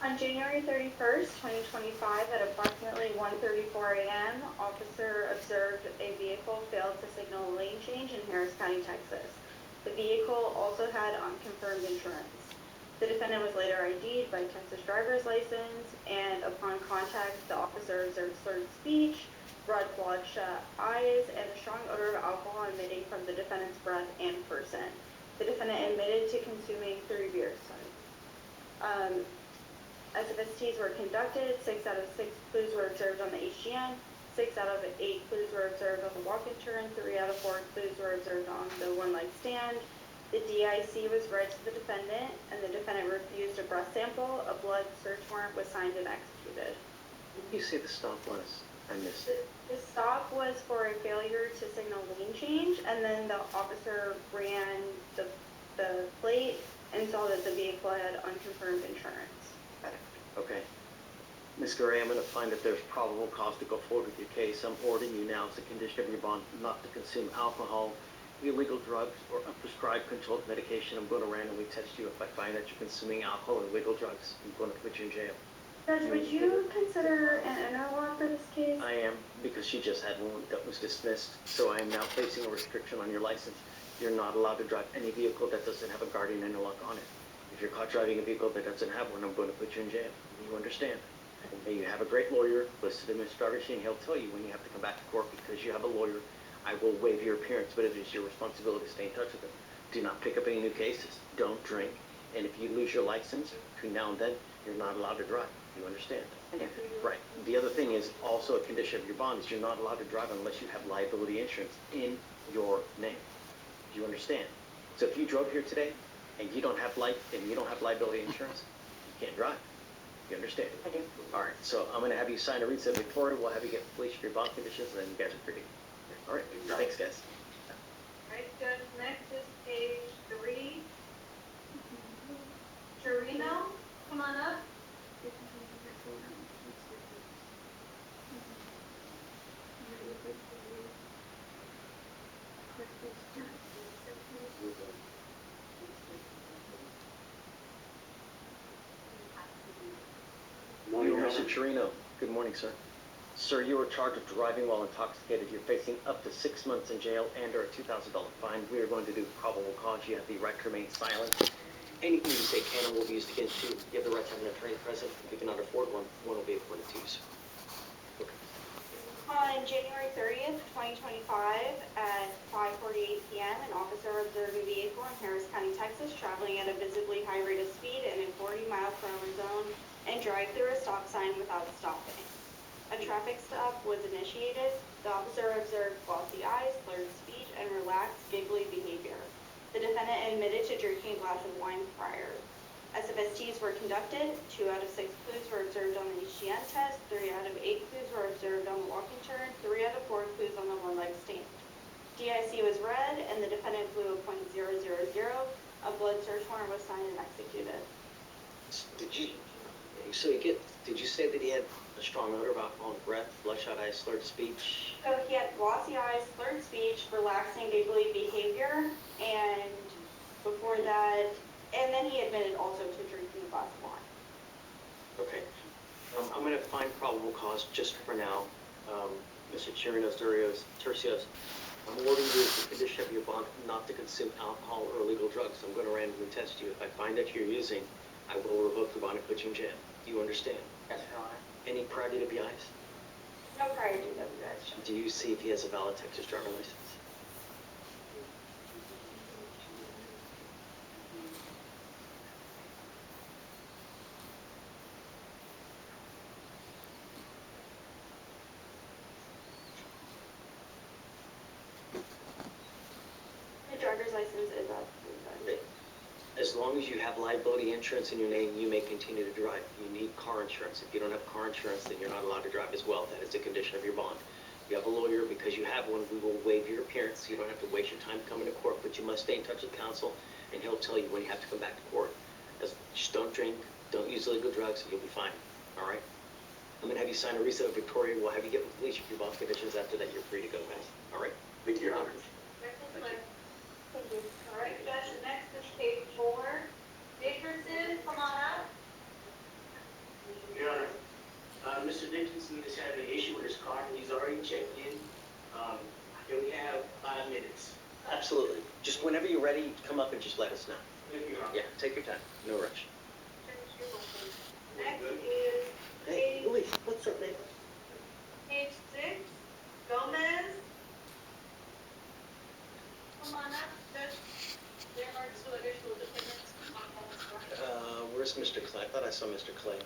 On January 31st, 2025, at approximately 1:34 a.m., officer observed a vehicle failed to signal a lane change in Harris County, Texas. The vehicle also had unconfirmed insurance. The defendant was later ID'd by Texas driver's license, and upon contact, the officer observed slurred speech, red bloodshot eyes, and a strong odor of alcohol emitting from the defendant's breath and person. The defendant admitted to consuming 3 beers. SFSTs were conducted. 6 out of 6 clues were observed on the HGN. 6 out of 8 clues were observed on the walk-in turn. 3 out of 4 clues were observed on the one-leg stand. The DIC was read to the defendant, and the defendant refused a breath sample. A blood search warrant was signed and executed. What did you say the stop was? I missed it. The stop was for a failure to signal lane change, and then the officer ran the plate and saw that the vehicle had unconfirmed insurance. Okay. Ms. Gray, I'm going to find that there's probable cause to go forward with your case. I'm ordering you now as a condition of your bond not to consume alcohol, illegal drugs, or unprescribed controlled medication. I'm going to randomly test you. If I find that you're consuming alcohol or illegal drugs, I'm going to put you in jail. Judge, would you consider an interlock for this case? I am, because she just had one that was dismissed, so I am now placing a restriction on your license. You're not allowed to drive any vehicle that doesn't have a guardian interlock on it. If you're caught driving a vehicle that doesn't have one, I'm going to put you in jail. You understand? And you have a great lawyer listed in Mr. Darvish, and he'll tell you when you have to come back to court because you have a lawyer. I will waive your appearance, but it is your responsibility to stay in touch with them. Do not pick up any new cases. Don't drink. And if you lose your license between now and then, you're not allowed to drive. You understand? Right. The other thing is also a condition of your bond is you're not allowed to drive unless you have liability insurance in your name. Do you understand? So if you drove here today and you don't have liability insurance, you can't drive. You understand? I do. All right. So I'm going to have you sign a receipt of Victoria. We'll have you get completion of your bond conditions, and then you guys are free. All right. Thanks, guys. All right, Judge, next is page 3. Chirino, come on up. Mr. Chirino, good morning, sir. Sir, you were charged with driving while intoxicated. You're facing up to 6 months in jail and/or a $2,000 fine. We are going to do probable cause. You have the right to remain silent. Anything you say can and will be used against you. You have the right to have an attorney present. If you cannot afford one, one will be appointed to you, sir. Okay. On January 30th, 2025, at 5:48 p.m., an officer observed a vehicle in Harris County, Texas, traveling at a visibly high rate of speed in a 40-mile-per-hour zone and drive through a stop sign without stopping. A traffic stop was initiated. The officer observed glossy eyes, slurred speech, and relaxed, giggly behavior. The defendant admitted to drinking a glass of wine prior. SFSTs were conducted. 2 out of 6 clues were observed on the HGN test. 3 out of 8 clues were observed on the walking turn. 3 out of 4 clues on the one-leg stand. DIC was read, and the defendant blew a .000. A blood search warrant was signed and executed. Did you say that he had a strong odor of alcohol in breath, bloodshot eyes, slurred speech? So he had glossy eyes, slurred speech, relaxing, giggly behavior, and before that, and then he admitted also to drinking a glass of wine. Okay. I'm going to find probable cause just for now. Mr. Chirinos Tercios, I'm ordering you as a condition of your bond not to consume alcohol or illegal drugs. I'm going to randomly test you. If I find that you're using, I will revoke your bond and put you in jail. Do you understand? Yes, Your Honor. Any prior DWIs? No prior DWIs. Do you see if he has a valid Texas driver license? The driver's license is up. As long as you have liability insurance in your name, you may continue to drive. You need car insurance. If you don't have car insurance, then you're not allowed to drive as well. That is a condition of your bond. You have a lawyer. Because you have one, we will waive your appearance. You don't have to waste your time coming to court, but you must stay in touch with counsel, and he'll tell you when you have to come back to court. Just don't drink, don't use illegal drugs, and you'll be fine. All right? I'm going to have you sign a receipt of Victoria. We'll have you get completion of your bond conditions. After that, you're free to go, guys. All right? Thank you, Your Honor. Thank you. All right, Judge, next is page 4. Dickerson, come on up. check in. Do we have 5 minutes? Absolutely. Just whenever you're ready, come up and just let us know. Thank you, Your Honor. Yeah, take your time. No rush. Next is Hey, Luis, what's up, man? page 6, Gomez. Come on up, Judge. There are two additional defendants. Where's Mr. Clay? I thought I saw Mr. Clay.